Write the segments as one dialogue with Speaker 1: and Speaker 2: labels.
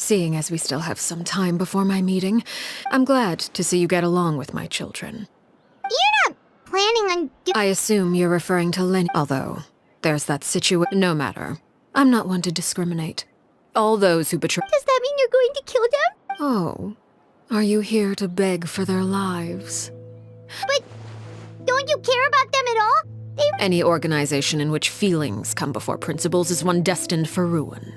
Speaker 1: Seeing as we still have some time before my meeting, I'm glad to see you get along with my children.
Speaker 2: You're not planning on
Speaker 1: I assume you're referring to Lin, although there's that no matter. I'm not one to discriminate. All those who betray—
Speaker 2: Does that mean you're going to kill them?
Speaker 1: Oh, are you here to beg for their lives?
Speaker 2: But don't you care about them at all?
Speaker 1: Any organization in which feelings come before principles is one destined for ruin.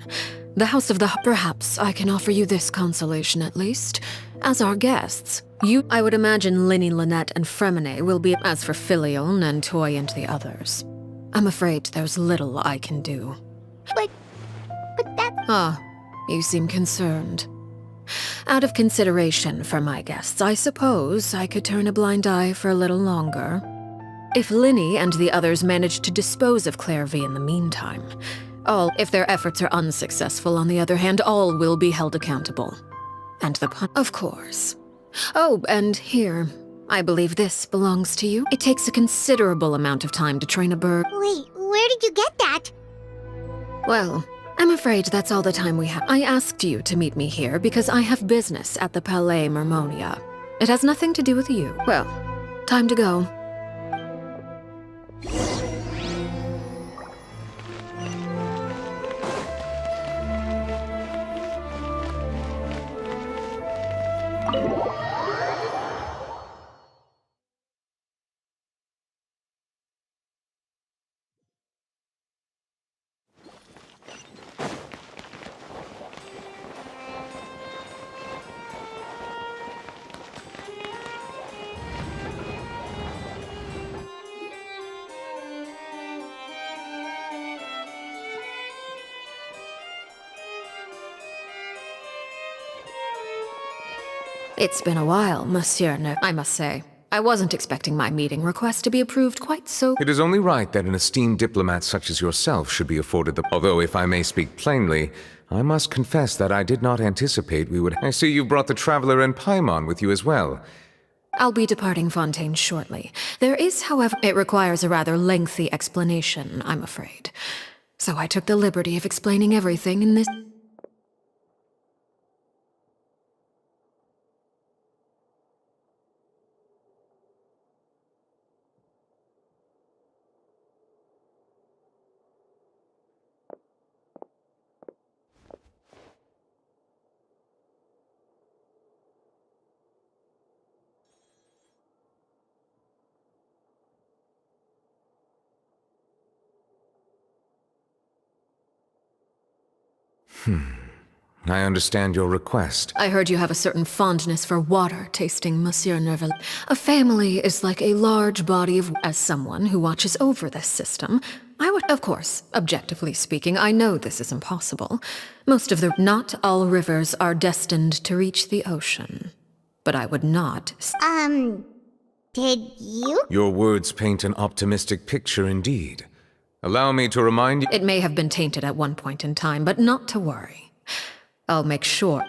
Speaker 1: The House of the— Perhaps I can offer you this consolation at least. As our guests, I would imagine Linny, Lynette, and Fremine will be— As for Filial, Nantoy, and the others, I'm afraid there's little I can do.
Speaker 2: But that—
Speaker 1: Ah, you seem concerned. Out of consideration for my guests, I suppose I could turn a blind eye for a little longer. If Linny and the others manage to dispose of Clairvy in the meantime, if their efforts are unsuccessful, on the other hand, all will be held accountable. And of course. Oh, and here, I believe this belongs to you. It takes a considerable amount of time to train a bird.
Speaker 2: Wait, where did you get that?
Speaker 1: Well, I'm afraid that's all the time we have. I asked you to meet me here because I have business at the Palais Mermonia. It has nothing to do with you. Well, time to go. It's been a while, Monsieur I must say. I wasn't expecting my meeting request to be approved quite so—
Speaker 3: It is only right that an esteemed diplomat such as yourself should be afforded the— Although, if I may speak plainly, I must confess that I did not anticipate we would— I see you brought the Traveler and Paimon with you as well.
Speaker 1: I'll be departing Fontaine shortly. There is, however— It requires a rather lengthy explanation, I'm afraid. So I took the liberty of explaining everything in this—
Speaker 3: I understand your request.
Speaker 1: I heard you have a certain fondness for water tasting, Monsieur Nerval. A family is like a large body of— As someone who watches over this system, I would— Of course, objectively speaking, I know this is impossible. Not all rivers are destined to reach the ocean. But I would not—
Speaker 2: Did you?
Speaker 3: Your words paint an optimistic picture indeed. Allow me to remind you—
Speaker 1: It may have been tainted at one point in time, but not to worry. I'll make sure—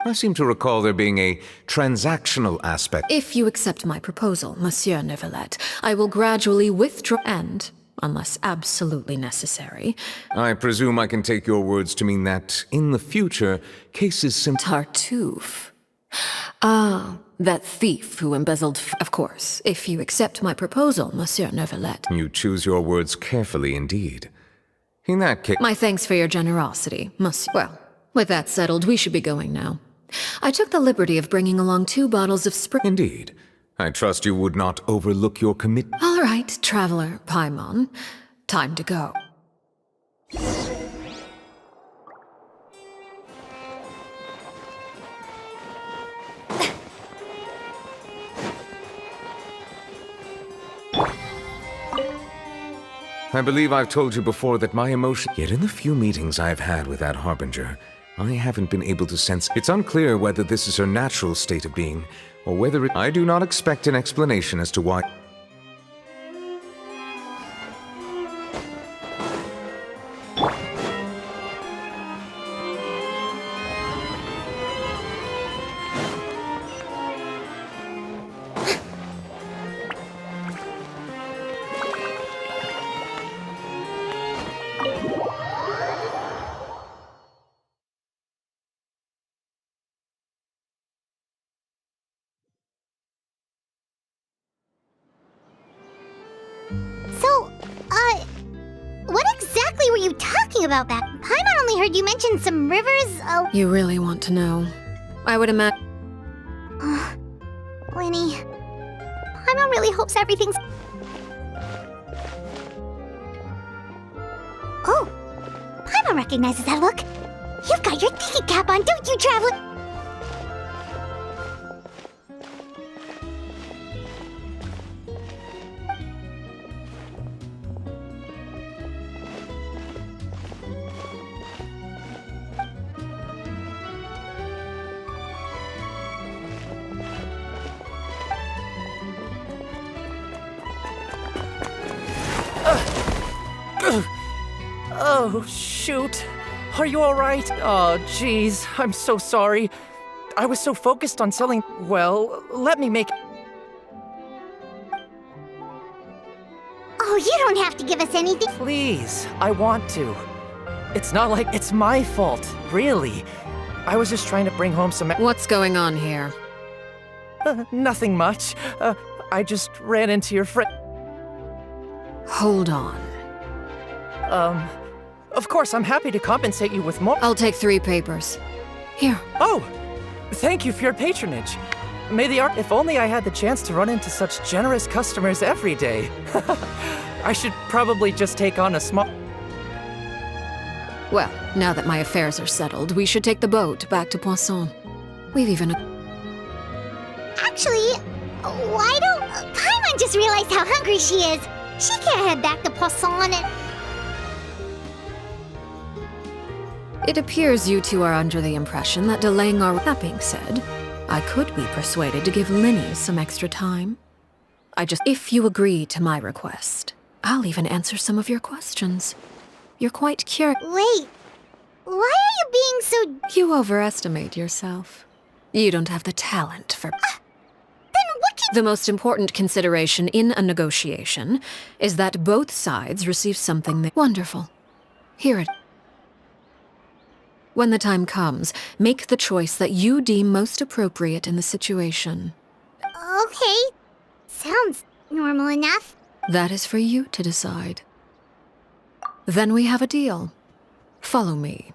Speaker 3: I seem to recall there being a transactional aspect.
Speaker 1: If you accept my proposal, Monsieur Neuvillette, I will gradually withdraw and, unless absolutely necessary—
Speaker 3: I presume I can take your words to mean that, in the future, cases
Speaker 1: Tartuffe. Ah, that thief who embezzled— Of course, if you accept my proposal, Monsieur Neuvillette.
Speaker 3: You choose your words carefully indeed. In that case—
Speaker 1: My thanks for your generosity, Monsieur. Well, with that settled, we should be going now. I took the liberty of bringing along 2 bottles of spring—
Speaker 3: Indeed. I trust you would not overlook your commitment.
Speaker 1: All right, Traveler Paimon. Time to go.
Speaker 3: I believe I've told you before that my emotion— Yet in the few meetings I've had with that Harbinger, I haven't been able to sense— It's unclear whether this is her natural state of being, or whether I do not expect an explanation as to why—
Speaker 2: thinking about that. Paimon only heard you mention some rivers.
Speaker 1: You really want to know? I would imagine.
Speaker 2: Winnie. Paimon really hopes everything's... Oh! Paimon recognizes that look. You've got your thinking cap on, don't you, Traveler?
Speaker 4: Oh, shoot. Are you alright? Oh, jeez. I'm so sorry. I was so focused on selling... Well, let me make...
Speaker 2: Oh, you don't have to give us anything.
Speaker 4: Please, I want to. It's not like it's my fault, really. I was just trying to bring home some...
Speaker 1: What's going on here?
Speaker 4: Nothing much. I just ran into your friend...
Speaker 1: Hold on.
Speaker 4: Of course, I'm happy to compensate you with more...
Speaker 1: I'll take 3 papers. Here.
Speaker 4: Oh! Thank you for your patronage. May the art... If only I had the chance to run into such generous customers every day. I should probably just take on a small...
Speaker 1: Well, now that my affairs are settled, we should take the boat back to Poisson. We've even...
Speaker 2: Actually, why don't... Paimon just realized how hungry she is. She can't head back to Poisson and...
Speaker 1: It appears you two are under the impression that delaying our... That being said, I could be persuaded to give Linny some extra time. If you agree to my request, I'll even answer some of your questions. You're quite curious.
Speaker 2: Wait, why are you being so...
Speaker 1: You overestimate yourself. You don't have the talent for...
Speaker 2: Then what can...
Speaker 1: The most important consideration in a negotiation is that both sides receive something wonderful. Hear it. When the time comes, make the choice that you deem most appropriate in the situation.
Speaker 2: Okay. Sounds normal enough.
Speaker 1: That is for you to decide. Then we have a deal. Follow me.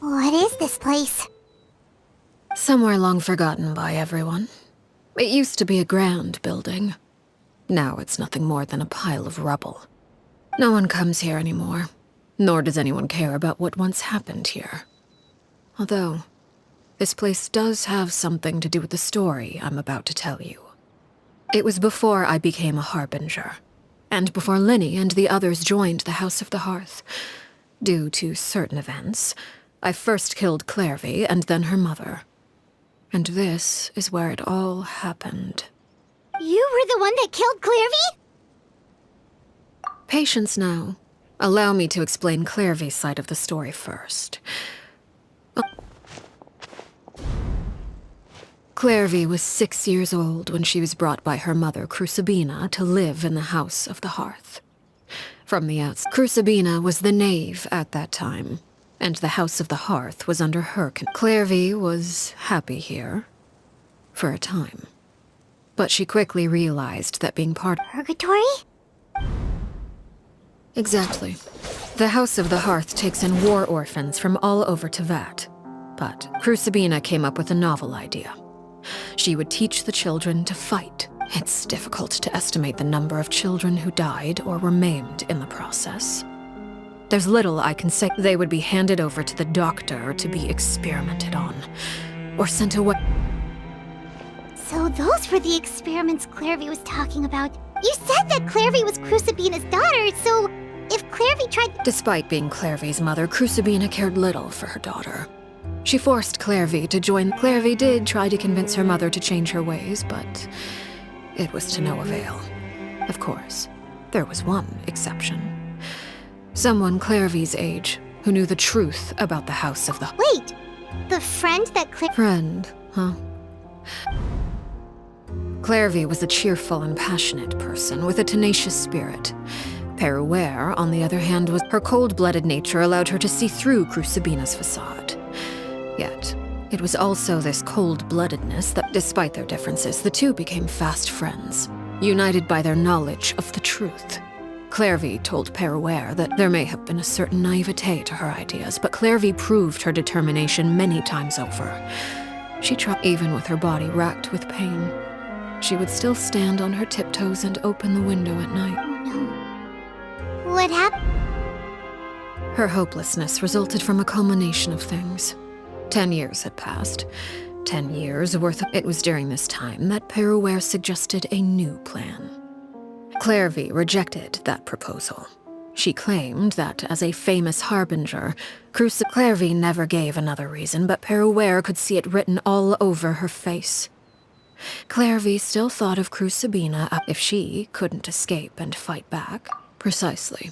Speaker 2: What is this place?
Speaker 1: Somewhere long forgotten by everyone. It used to be a grand building. Now it's nothing more than a pile of rubble. No one comes here anymore, nor does anyone care about what once happened here. Although, this place does have something to do with the story I'm about to tell you. It was before I became a harbinger, and before Linny and the others joined the House of the Hearth. Due to certain events, I first killed Clairvy and then her mother. And this is where it all happened.
Speaker 2: You were the one that killed Clairvy?
Speaker 1: Patience now. Allow me to explain Clairvy's side of the story first. Clairvy was 6 years old when she was brought by her mother, Crucibina, to live in the House of the Hearth. From the outside, Crucibina was the knave at that time, and the House of the Hearth was under her control. Clairvy was happy here, for a time. But she quickly realized that being part of
Speaker 2: Purgatory?
Speaker 1: Exactly. The House of the Hearth takes in war orphans from all over Teyvat. But Crucibina came up with a novel idea. She would teach the children to fight. It's difficult to estimate the number of children who died or were maimed in the process. There's little I can say. They would be handed over to the doctor to be experimented on, or sent away.
Speaker 2: So those were the experiments Clairvy was talking about. You said that Clairvy was Crucibina's daughter, so if Clairvy tried—
Speaker 1: Despite being Clairvy's mother, Crucibina cared little for her daughter. She forced Clairvy to join. Clairvy did try to convince her mother to change her ways, but it was to no avail. Of course, there was one exception. Someone Clairvy's age, who knew the truth about the House of the—
Speaker 2: Wait! The friend that
Speaker 1: Friend, huh? Clairvy was a cheerful and passionate person with a tenacious spirit. Perouere, on the other hand, was— Her cold-blooded nature allowed her to see through Crucibina's facade. Yet, it was also this cold-bloodedness that, despite their differences, the two became fast friends, united by their knowledge of the truth. Clairvy told Perouere that there may have been a certain naivete to her ideas, but Clairvy proved her determination many times over. She tried, even with her body racked with pain. She would still stand on her tiptoes and open the window at night.
Speaker 2: Oh no. What happened?
Speaker 1: Her hopelessness resulted from a culmination of things. 10 years had passed. 10 years worth of— It was during this time that Perouere suggested a new plan. Clairvy rejected that proposal. She claimed that, as a famous harbinger, Clairvy never gave another reason, but Perouere could see it written all over her face. Clairvy still thought of Crucibina if she couldn't escape and fight back. Precisely.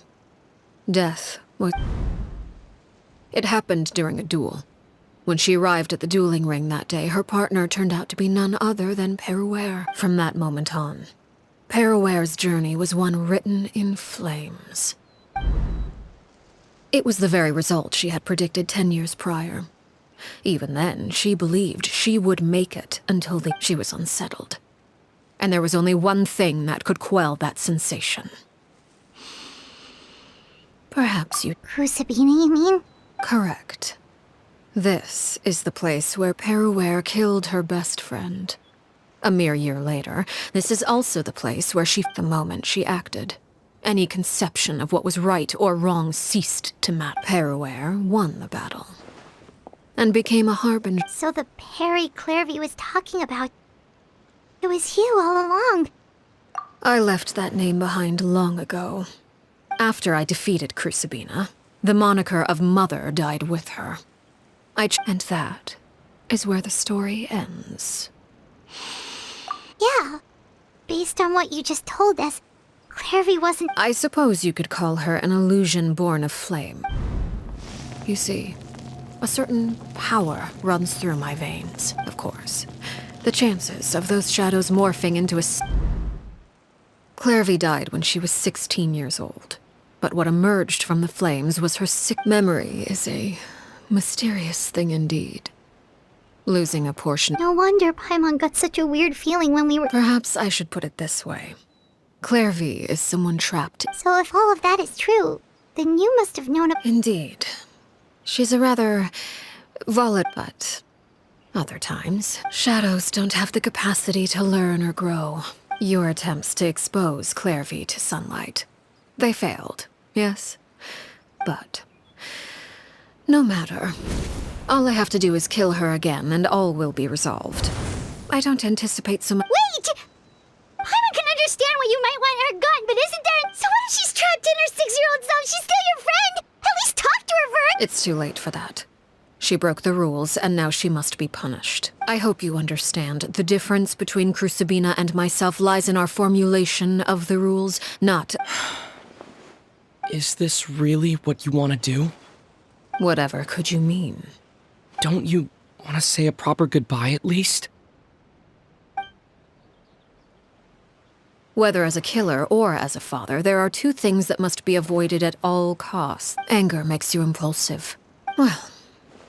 Speaker 1: Death was— It happened during a duel. When she arrived at the dueling ring that day, her partner turned out to be none other than Perouere. From that moment on, Perouere's journey was one written in flames. It was the very result she had predicted 10 years prior. Even then, she believed she would make it until she was unsettled. And there was only one thing that could quell that sensation. Perhaps you—
Speaker 2: Crucibina, you mean?
Speaker 1: Correct. This is the place where Perouere killed her best friend. A mere year later, this is also the place where the moment she acted. Any conception of what was right or wrong ceased to matter. Perouere won the battle and became a harbinger.
Speaker 2: So the Perry Clairvy was talking about— It was you all along.
Speaker 1: I left that name behind long ago. After I defeated Crucibina, the moniker of Mother died with her. And that is where the story ends.
Speaker 2: Yeah. Based on what you just told us, Clairvy wasn't—
Speaker 1: I suppose you could call her an illusion born of flame. You see, a certain power runs through my veins, of course. The chances of those shadows morphing into a— Clairvy died when she was 16 years old. But what emerged from the flames was her sick— Memory is a mysterious thing indeed. Losing a portion—
Speaker 2: No wonder Paimon got such a weird feeling when we were—
Speaker 1: Perhaps I should put it this way. Clairvy is someone trapped—
Speaker 2: So if all of that is true, then you must have known—
Speaker 1: Indeed. She's a rather volatile, but other times, shadows don't have the capacity to learn or grow. Your attempts to expose Clairvy to sunlight. They failed, yes? But no matter. All I have to do is kill her again, and all will be resolved. I don't anticipate so much—
Speaker 2: Wait! Paimon can understand why you might want her gone, but isn't there— So what if she's trapped in her 6-year-old self? She's still your friend! At least talk to her first!
Speaker 1: It's too late for that. She broke the rules, and now she must be punished. I hope you understand. The difference between Crucibina and myself lies in our formulation of the rules, not—
Speaker 5: Is this really what you want to do?
Speaker 1: Whatever could you mean?
Speaker 5: Don't you want to say a proper goodbye at least?
Speaker 1: Whether as a killer or as a father, there are two things that must be avoided at all costs. Anger makes you impulsive. Well,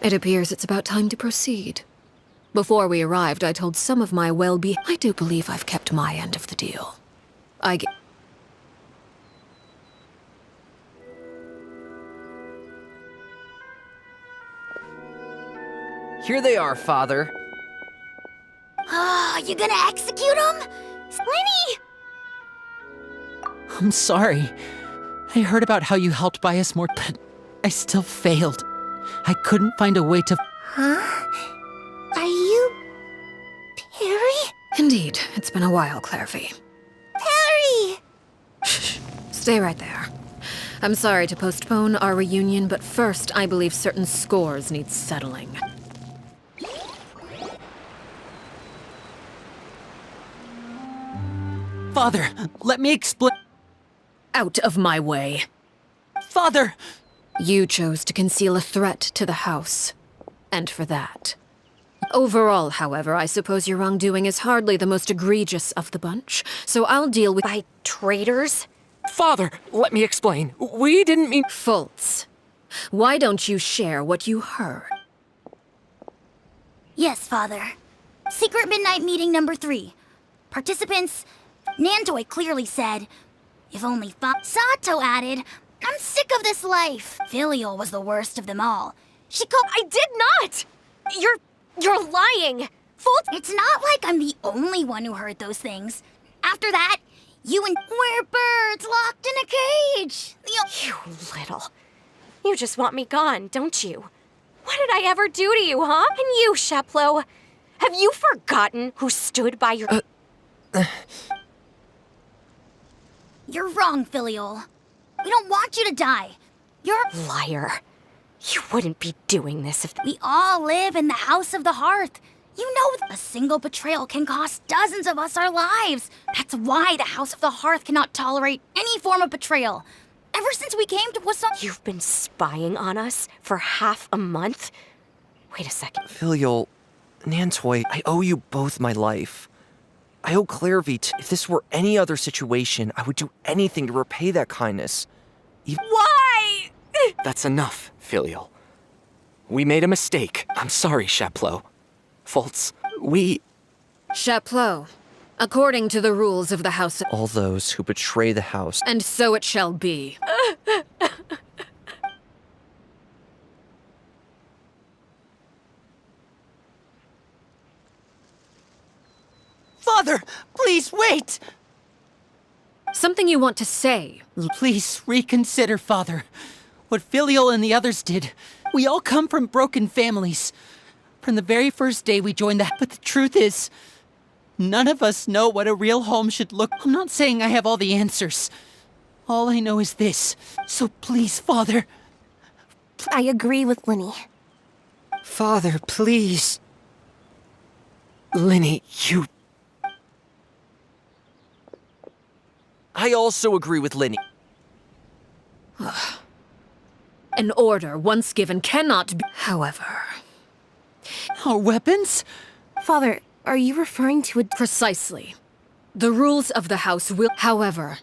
Speaker 1: it appears it's about time to proceed. Before we arrived, I told some of my well-being— I do believe I've kept my end of the deal.
Speaker 4: Here they are, Father.
Speaker 2: You gonna execute him? Lenny!
Speaker 5: I'm sorry. I heard about how you helped buy us more, but I still failed. I couldn't find a way to...
Speaker 2: Huh? Are you... Perry?
Speaker 1: Indeed, it's been a while, Clairvy.
Speaker 2: Perry!
Speaker 1: Shh, stay right there. I'm sorry to postpone our reunion, but first, I believe certain scores need settling.
Speaker 5: Father, let me explain...
Speaker 1: Out of my way.
Speaker 5: Father!
Speaker 1: You chose to conceal a threat to the house. And for that. Overall, however, I suppose your wrongdoing is hardly the most egregious of the bunch, so I'll deal with—
Speaker 6: By traitors?
Speaker 4: Father, let me explain. We didn't mean...
Speaker 1: Fultz. Why don't you share what you heard?
Speaker 2: Yes, Father. Secret midnight meeting number 3. Participants, Nantoy clearly said, if only Sato added, I'm sick of this life. Filial was the worst of them all. She called—
Speaker 6: I did not! You're lying!
Speaker 2: It's not like I'm the only one who heard those things. After that, you and— We're birds locked in a cage.
Speaker 6: You little. You just want me gone, don't you? What did I ever do to you, huh? And you, Sheplo, have you forgotten who stood by your—
Speaker 2: You're wrong, Filial. We don't want you to die. You're—
Speaker 6: Liar. You wouldn't be doing this if—
Speaker 2: We all live in the House of the Hearth. You know a single betrayal can cost dozens of us our lives. That's why the House of the Hearth cannot tolerate any form of betrayal. Ever since we came to Wasan—
Speaker 6: You've been spying on us for half a month? Wait a second.
Speaker 7: Filial, Nantoy, I owe you both my life. I owe Clairvy if this were any other situation, I would do anything to repay that kindness.
Speaker 6: Why?
Speaker 4: That's enough, Filial. We made a mistake. I'm sorry, Sheplo. Fultz, we...
Speaker 1: Sheplo, according to the rules of the House of—
Speaker 7: All those who betray the house.
Speaker 1: And so it shall be.
Speaker 5: Father, please wait!
Speaker 1: Something you want to say?
Speaker 5: Please reconsider, Father. What Filial and the others did. We all come from broken families. From the very first day we joined the— But the truth is, none of us know what a real home should look. I'm not saying I have all the answers. All I know is this. So please, Father.
Speaker 6: I agree with Linny.
Speaker 7: Father, please. Linny, you... I also agree with Linny.
Speaker 1: An order once given cannot be— However,
Speaker 5: Our weapons?
Speaker 6: Father, are you referring to a—
Speaker 1: precisely. The rules of the house will— However,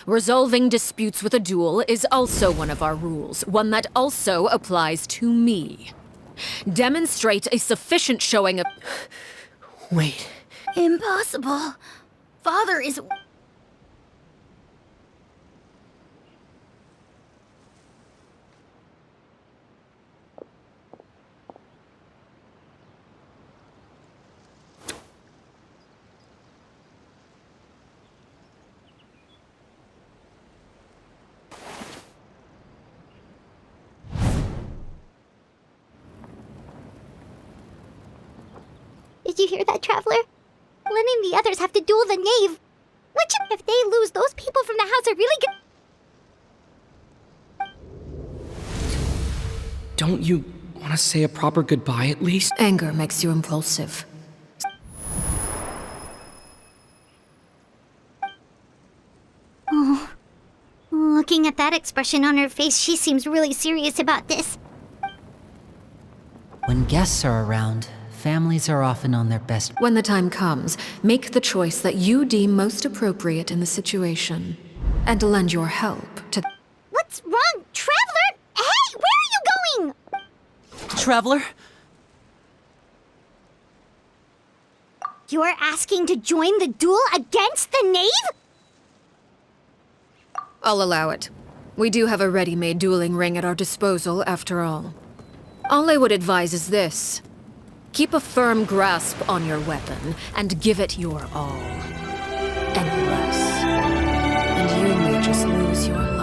Speaker 1: resolving disputes with a duel is also one of our rules, one that also applies to me. Demonstrate a sufficient showing of—
Speaker 5: Wait.
Speaker 2: Impossible. Father is— Did you hear that, Traveler? Lenny and the others have to duel the knave. Which, if they lose, those people from the house are really good.
Speaker 5: Don't you want to say a proper goodbye at least?
Speaker 1: Anger makes you impulsive.
Speaker 2: Oh. Looking at that expression on her face, she seems really serious about this.
Speaker 8: When guests are around, families are often on their best.
Speaker 1: When the time comes, make the choice that you deem most appropriate in the situation, and lend your help to—
Speaker 2: What's wrong? Traveler! Hey, where are you going?
Speaker 5: Traveler?
Speaker 2: You're asking to join the duel against the knave?
Speaker 1: I'll allow it. We do have a ready-made dueling ring at our disposal, after all. All I would advise is this. Keep a firm grasp on your weapon and give it your all. Any less, and you may just lose your life.